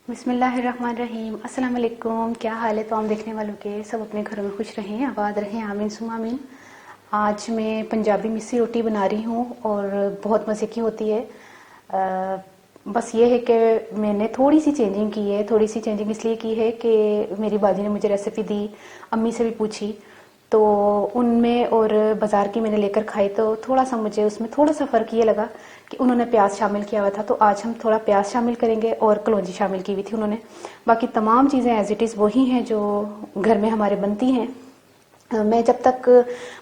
बिस्मिल्लाहिर्रहमानिर्रहीम। अस्सलाम वालेकुम। क्या हाल है तमाम देखने वालों के? सब अपने घरों में खुश रहें, आबाद रहें, आमीन सुमा आमीन। आज मैं पंजाबी मिस्सी रोटी बना रही हूँ और बहुत मज़े की होती है। बस ये है कि मैंने थोड़ी सी चेंजिंग की है। थोड़ी सी चेंजिंग इसलिए की है कि मेरी बाजी ने मुझे रेसिपी दी, अम्मी से भी पूछी, तो उनमें और बाज़ार की मैंने लेकर खाई, तो थोड़ा सा मुझे उसमें थोड़ा सा फ़र्क ये लगा कि उन्होंने प्याज शामिल किया हुआ था। तो आज हम थोड़ा प्याज शामिल करेंगे और कलौंजी शामिल की हुई थी उन्होंने। बाकी तमाम चीज़ें एज इट इज़ वही हैं जो घर में हमारे बनती हैं। मैं जब तक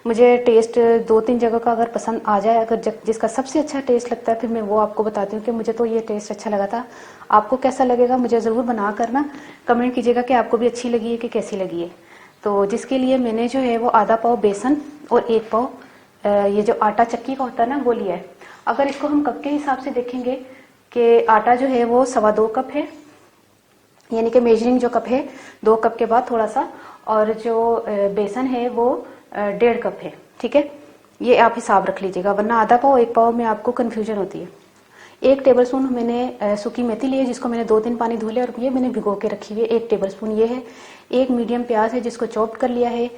मुझे टेस्ट दो तीन जगह का अगर पसंद आ जाए, अगर जिसका सबसे अच्छा टेस्ट लगता है, फिर मैं वो आपको बताती हूँ कि मुझे तो ये टेस्ट अच्छा लगा था। आपको कैसा लगेगा मुझे ज़रूर बना कर ना कमेंट कीजिएगा कि आपको भी अच्छी लगी है कि कैसी लगी है। तो जिसके लिए मैंने जो है वो आधा पाव बेसन और एक पाव ये जो आटा चक्की का होता है ना वो लिया है। अगर इसको हम कप के हिसाब से देखेंगे कि आटा जो है वो 2.25 कप है, यानी कि मेजरिंग जो कप है 2 कप के बाद थोड़ा सा, और जो बेसन है वो 1.5 कप है। ठीक है, ये आप हिसाब रख लीजिएगा, वरना आधा पाव एक पाव में आपको कंफ्यूजन होती है। 1 टेबल स्पून मैंने सूखी मेथी ली है, जिसको मैंने 2-3 पानी धो लिया और ये मैंने भिगो के रखी हुई है। 1 टेबल स्पून ये है। एक मीडियम प्याज है जिसको चॉप कर लिया है।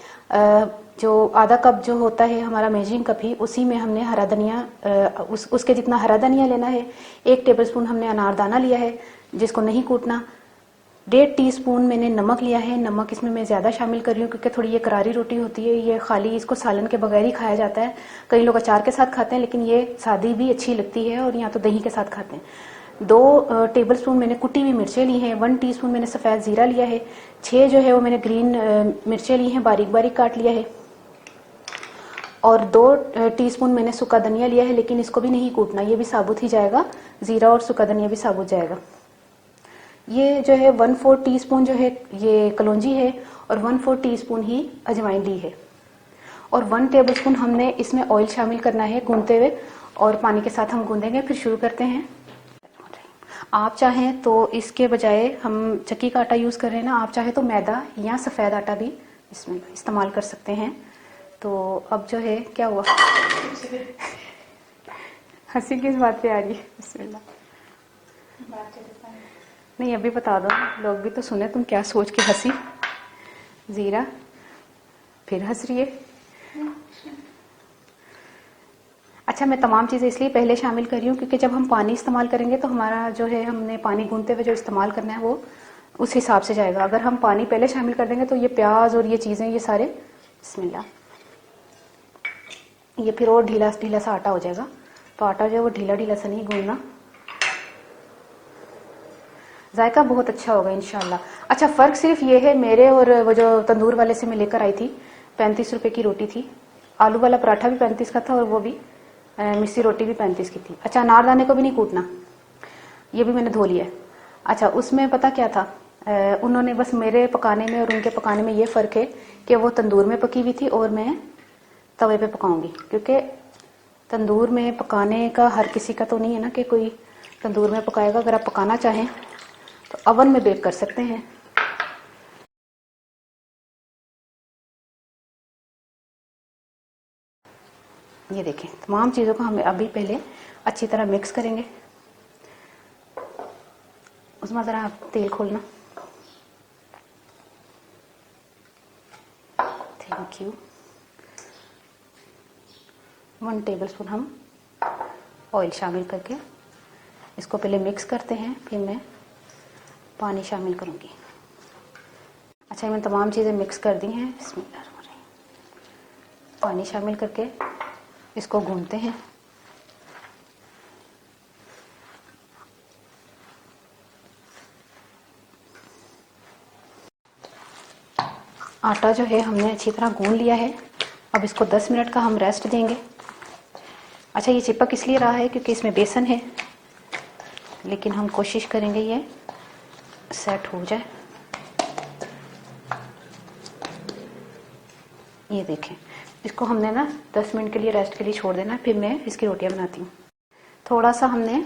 जो आधा कप जो होता है हमारा मेजरिंग कप ही, उसी में हमने हरा धनिया, उसके जितना हरा धनिया लेना है। 1 टेबल स्पून हमने अनारदाना लिया है जिसको नहीं कूटना। 1.5 टीस्पून मैंने नमक लिया है। नमक इसमें मैं ज़्यादा शामिल कर रही हूँ क्योंकि थोड़ी ये करारी रोटी होती है, ये खाली इसको सालन के बगैर ही खाया जाता है। कई लोग अचार के साथ खाते हैं, लेकिन ये सादी भी अच्छी लगती है और या तो दही के साथ खाते हैं। 2 टेबल स्पून मैंने कुटी हुई मिर्चें ली हैं। 1 टीस्पून मैंने सफ़ेद ज़ीरा लिया है। 6 जो है वो मैंने ग्रीन मिर्चें ली हैं, बारीक बारीक काट लिया है। और 2 टीस्पून मैंने सूखा धनिया लिया है, लेकिन इसको भी नहीं कूटना, ये भी साबुत ही जाएगा। ज़ीरा और सूखा धनिया भी साबुत जाएगा। ये जो है 1/4 टीस्पून जो है ये कलौंजी है, और 1/4 टीस्पून ही अजवाइन ली है। और 1 टेबलस्पून हमने इसमें ऑयल शामिल करना है गूंदते हुए, और पानी के साथ हम गूंदेंगे। फिर शुरू करते हैं। आप चाहें तो इसके बजाय, हम चक्की का आटा यूज़ कर रहे हैं ना, आप चाहें तो मैदा या सफ़ेद आटा भी इसमें इस्तेमाल कर सकते हैं। तो अब जो है क्या हुआ हंसी किस बात पे आ रही है? बिस्मिल्लाह। नहीं, अभी बता दो, लोग भी तो सुने तुम क्या सोच के हंसी। जीरा फिर हंस रही है। अच्छा, मैं तमाम चीज़ें इसलिए पहले शामिल कर रही हूँ क्योंकि जब हम पानी इस्तेमाल करेंगे तो हमारा जो है, हमने पानी गूंदते हुए जो इस्तेमाल करना है वो उस हिसाब से जाएगा। अगर हम पानी पहले शामिल कर देंगे तो ये प्याज और ये चीज़ें, ये सारे, बिस्मिल्लाह, ये फिर और ढीला ढीला सा आटा हो जाएगा। तो आटा जो है वो ढीला ढीला सा नहीं गूंदना। जायका बहुत अच्छा होगा इंशाल्लाह। अच्छा, फ़र्क सिर्फ ये है मेरे और वो जो तंदूर वाले से मैं लेकर आई थी, 35 रुपए की रोटी थी। आलू वाला पराठा भी 35 का था और वो भी मिस्सी रोटी भी 35 की थी। अच्छा, अनारदाने को भी नहीं कूटना, ये भी मैंने धो लिया है। अच्छा, उसमें पता क्या था, उन्होंने बस मेरे पकाने में और उनके पकाने में ये फ़र्क है कि वो तंदूर में पकी हुई थी और मैं तवे पे पकाऊंगी, क्योंकि तंदूर में पकाने का हर किसी का तो नहीं है ना कि कोई तंदूर में पकाएगा। अगर आप पकाना चाहें तो अवन में बेक कर सकते हैं। ये देखें, तमाम चीज़ों को हम अभी पहले अच्छी तरह मिक्स करेंगे। उसमें ज़रा आप तेल खोलना। Thank you. 1 टेबलस्पून हम ऑयल शामिल करके इसको पहले मिक्स करते हैं, फिर मैं पानी शामिल करूँगी। अच्छा, मैंने तमाम चीज़ें मिक्स कर दी हैं। बिस्मिल्लाह, पानी शामिल करके इसको गूंथते हैं। आटा जो है हमने अच्छी तरह गूंथ लिया है। अब इसको 10 मिनट का हम रेस्ट देंगे। अच्छा, ये चिपक इसलिए रहा है क्योंकि इसमें बेसन है, लेकिन हम कोशिश करेंगे ये सेट हो जाए। ये देखें, इसको हमने ना 10 मिनट के लिए रेस्ट के लिए छोड़ देना है, फिर मैं इसकी रोटियां बनाती हूँ। थोड़ा सा हमने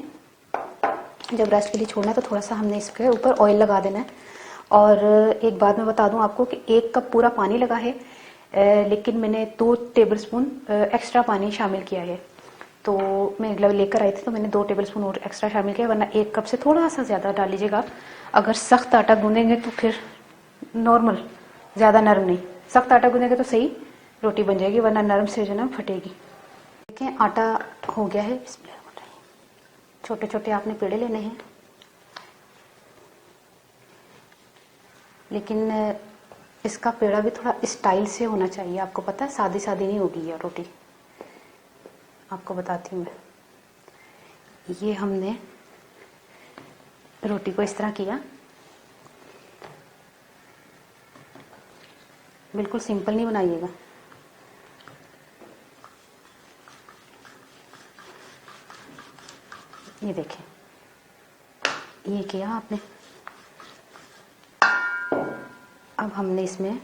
जब रेस्ट के लिए छोड़ना है तो थोड़ा सा हमने इसके ऊपर ऑयल लगा देना है। और एक बात मैं बता दूं आपको कि 1 कप पूरा पानी लगा है, लेकिन मैंने 2 टेबलस्पून एक्स्ट्रा पानी शामिल किया है। तो मैं ग्लव लेकर आई थी, तो मैंने 2 टेबलस्पून और एक्स्ट्रा शामिल किया, वरना 1 कप से थोड़ा सा ज़्यादा डाल लीजिएगा आप। अगर सख्त आटा गूंदेंगे तो फिर नॉर्मल, ज़्यादा नरम नहीं, सख्त आटा गूंदेंगे तो सही रोटी बन जाएगी, वरना नरम से जो ना फटेगी। देखें आटा हो गया है। छोटे छोटे आपने पेड़े लेने हैं, लेकिन इसका पेड़ा भी थोड़ा स्टाइल से होना चाहिए। आपको पता है सादी सादी नहीं होगी ये रोटी, आपको बताती हूँ मैं। ये हमने रोटी को इस तरह किया, बिल्कुल सिंपल नहीं बनाइएगा। ये देखें, ये किया आपने। अब हमने इसमें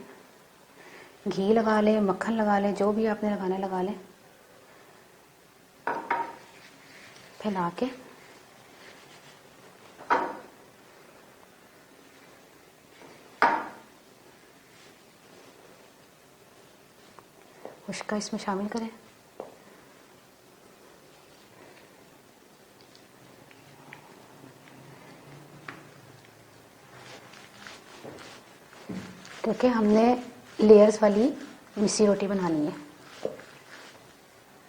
घी लगा लें, मक्खन लगा लें, जो भी आपने लगाना लगा लें, फैला के उसका इसमें शामिल करें। देखिए हमने लेयर्स वाली मिस्सी रोटी बनानी है।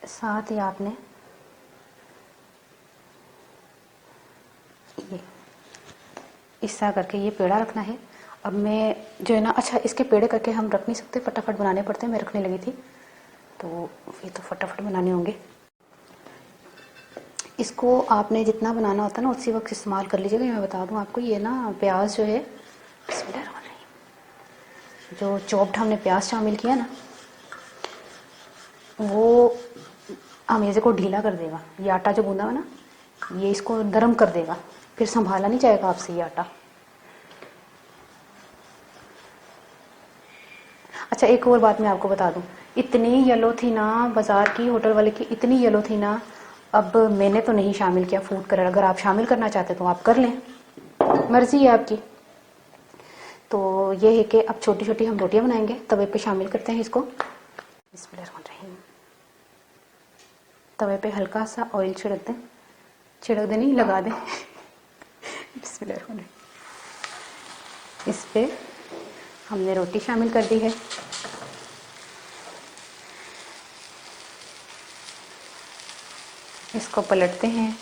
साथ ही आपने ये इस तरह करके ये पेड़ा रखना है। अब मैं जो है ना, अच्छा इसके पेड़े करके हम रख नहीं सकते, फटाफट बनाने पड़ते हैं। मैं रखने लगी थी तो ये तो फटाफट बनाने होंगे। इसको आपने जितना बनाना होता है ना उसी वक्त इस्तेमाल कर लीजिएगा। मैं बता दूं आपको, ये ना प्याज जो है, जो चॉप्ड हमने प्याज शामिल किया ना, वो अमेज़े को ढीला कर देगा। ये आटा जो गूंदा हुआ ना, ये इसको नरम कर देगा, फिर संभाला नहीं जाएगा आपसे ये आटा। अच्छा एक और बात मैं आपको बता दूं, इतनी येलो थी ना बाजार की, होटल वाले की इतनी येलो थी ना। अब मैंने तो नहीं शामिल किया फूड कलर, अगर आप शामिल करना चाहते तो आप कर लें, मर्जी है आपकी। तो ये है कि अब छोटी छोटी हम रोटियां बनाएंगे, तवे पे शामिल करते हैं इसको। बिस्मिल्लाहिर्रहमानिर्रहीम। तवे पे हल्का सा ऑयल छिड़क दें, छिड़क दे नहीं लगा दें। बिस्मिल्लाहिर्रहमानिर्रहीम। इस पे हमने रोटी शामिल कर दी है। इसको पलटते हैं।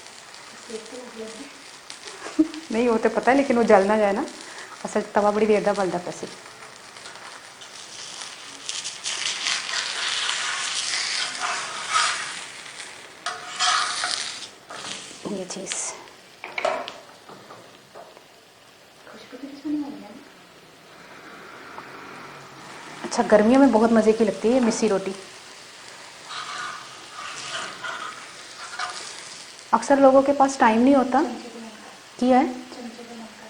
नहीं होते पता है, लेकिन वो जल ना जाए ना, असल तवा बड़ी देर दा बलदा पैसे। ये चीज़ अच्छा गर्मियों में बहुत मज़े की लगती है मिस्सी रोटी। अक्सर लोगों के पास टाइम नहीं होता। किया है,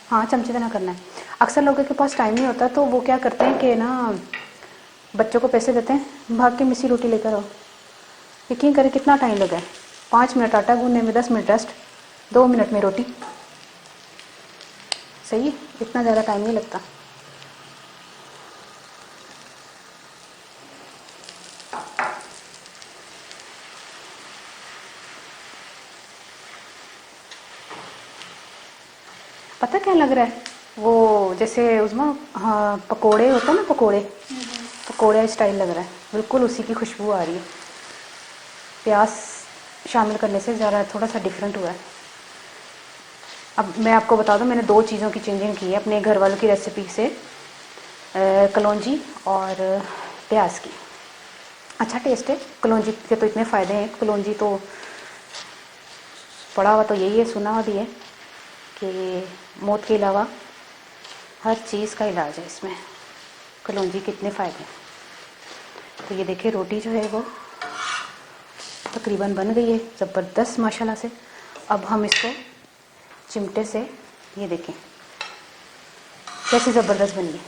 हाँ चमचे देना करना है। अक्सर लोगों के पास टाइम नहीं होता, तो वो क्या करते हैं कि ना बच्चों को पैसे देते हैं, भाग के मिस्सी रोटी लेकर आओ। यकीन करें कितना टाइम लगा है, 5 मिनट आटा गूंदने में, 10 मिनट रेस्ट, 2 मिनट में रोटी। सही है, इतना ज़्यादा टाइम नहीं लगता। पता क्या लग रहा है, वो जैसे उसमें हाँ पकोड़े होता है ना, पकोड़े पकोड़े स्टाइल लग रहा है, बिल्कुल उसी की खुशबू आ रही है। प्याज शामिल करने से ज़रा थोड़ा सा डिफरेंट हुआ है। अब मैं आपको बता दूं, मैंने 2 चीज़ों की चेंजिंग की है अपने घर वालों की रेसिपी से, कलौंजी और प्याज की। अच्छा टेस्ट है, कलौंजी के तो इतने फ़ायदे हैं। कलौंजी तो पढ़ा हुआ तो यही है, सुना हुआ भी है कि मौत के अलावा हर चीज़ का इलाज है इसमें। कलौंजी के इतने फ़ायदे हैं। तो ये देखिए रोटी जो है वो तकरीबन बन गई है ज़बरदस्त माशाल्लाह से। अब हम इसको चिमटे से, ये देखें कैसी ज़बरदस्त बनी है,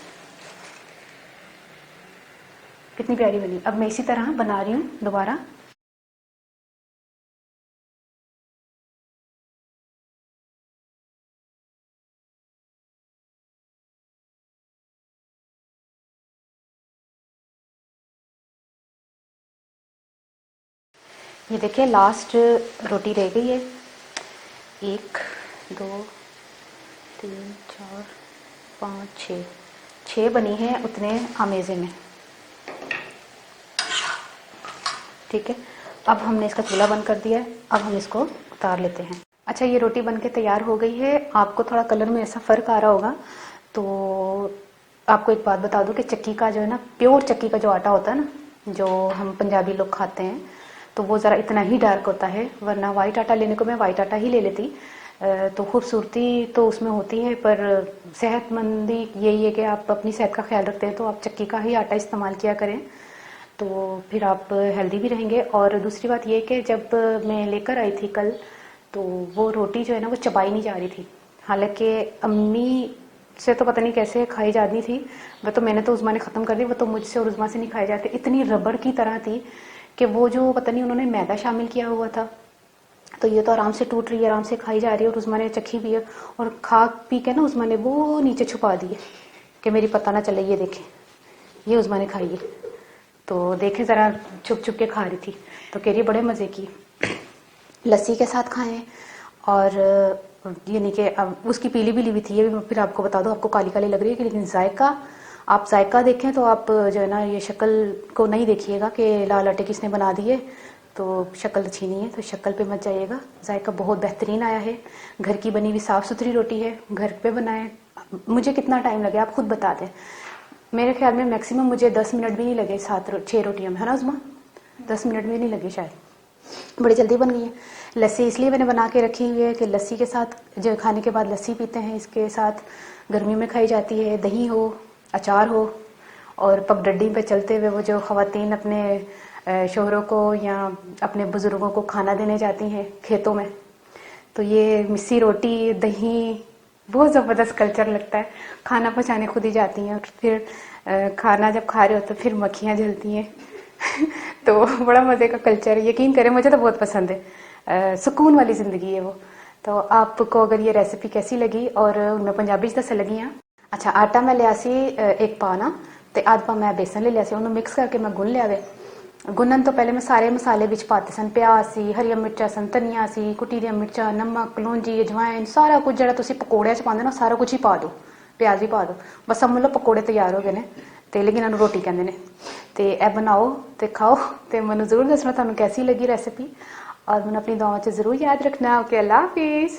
कितनी प्यारी बनी। अब मैं इसी तरह बना रही हूँ दोबारा। ये देखिए लास्ट रोटी रह गई है। 1 2 3 4 5 6 बनी है उतने आमेज़े में। ठीक है, अब हमने इसका चूल्हा बंद कर दिया है। अब हम इसको उतार लेते हैं। अच्छा, ये रोटी बन के तैयार हो गई है। आपको थोड़ा कलर में ऐसा फ़र्क आ रहा होगा। तो आपको एक बात बता दूं कि चक्की का जो है ना, प्योर चक्की का जो आटा होता है ना, जो हम पंजाबी लोग खाते हैं, तो वो ज़रा इतना ही डार्क होता है। वरना वाइट आटा लेने को मैं वाइट आटा ही ले लेती। तो खूबसूरती तो उसमें होती है, पर सेहतमंदी यही है कि आप अपनी सेहत का ख्याल रखते हैं तो आप चक्की का ही आटा इस्तेमाल किया करें, तो फिर आप हेल्दी भी रहेंगे। और दूसरी बात ये कि जब मैं लेकर आई थी कल, तो वो रोटी जो है ना वो चबाई नहीं जा रही थी। हालांकि अम्मी से तो पता नहीं कैसे खाई जाती थी, वह तो मैंने तो उज़मा ने ख़त्म कर दी। वो तो मुझसे और उज़मा से नहीं खाई जाती, इतनी रबड़ की तरह थी कि वो जो पता नहीं उन्होंने मैदा शामिल किया हुआ था। तो ये तो आराम से टूट रही है, आराम से खाई जा रही है, और उज़मा ने चखी भी है और खा पी के ना उज़मा ने वो नीचे छुपा दी है कि मेरी पता ना चले। ये देखें, ये उज़मा ने खाई है। तो देखें ज़रा, छुप छुप के खा रही थी। तो कह रही बड़े मज़े की, लस्सी के साथ खाएं। और यानी कि अब उसकी पीली पीली भी थी, ये भी मैं फिर आपको बता दूं, आपको काली काली लग रही है कि, लेकिन जायका, आप जायका देखें तो आप जो है ना ये शक्ल को नहीं देखिएगा कि लाल आटे किसने बना दिए तो शक्ल अच्छी नहीं है, तो शक्ल पे मत जाइएगा। जायका बहुत बेहतरीन आया है। घर की बनी हुई साफ़ सुथरी रोटी है, घर पे बनाए। मुझे कितना टाइम लगे आप खुद बता दें। मेरे ख्याल में मैक्सिमम मुझे 10 मिनट भी नहीं लगे 6 रोटियों में, है ना उज़मा? 10 मिनट भी नहीं लगे शायद, बड़ी जल्दी बन गई है। लस्सी इसलिए मैंने बना के रखी हुई है कि लस्सी के साथ, जो खाने के बाद लस्सी पीते हैं, इसके साथ गर्मियों में खाई जाती है। दही हो, अचार हो, और पगडंडी पे चलते हुए वो जो ख़वातीन अपने शोहरों को या अपने बुज़ुर्गों को खाना देने जाती हैं खेतों में, तो ये मिस्सी रोटी दही बहुत ज़बरदस्त कल्चर लगता है। खाना पहुँचाने खुद ही जाती हैं, और फिर खाना जब खा रहे हो तो फिर मक्खियाँ जलती हैं तो बड़ा मज़े का कल्चर है, यकीन करें मुझे तो बहुत पसंद है। सुकून वाली ज़िंदगी है वो। तो आपको अगर ये रेसिपी कैसी लगी और उनमें पंजाबी दस लगी हैं। अच्छा, आटा मैं लिया सी 1 पा ना, तो आध पा मैं बेसन ले लिया सी, उन्होंने मिक्स करके मैं गुन लिया वे। गुनन तो पहले मैं सारे मसाले विच पाते सन, प्याज सी, हरिया मिर्चा सन, धनिया सी, कुटी दियां मिर्चा, नमक, लौंजी, अजवाइन, सारा कुछ जो तुसी पकौड़े च पाते ना, सारा कुछ ही पा दो, प्याज भी पा दो, बस समझ लो पकौड़े तैयार हो गए ने। तो लेकिन इन्होंने रोटी कहते हैं। तो यह बनाओ तो खाओ, तो मैं जरूर दसना तुहानू कैसी लगी रेसिपी, और मैंने अपनी दुआओं च जरूर याद रखना। ओके, अल्लाह हाफिज़।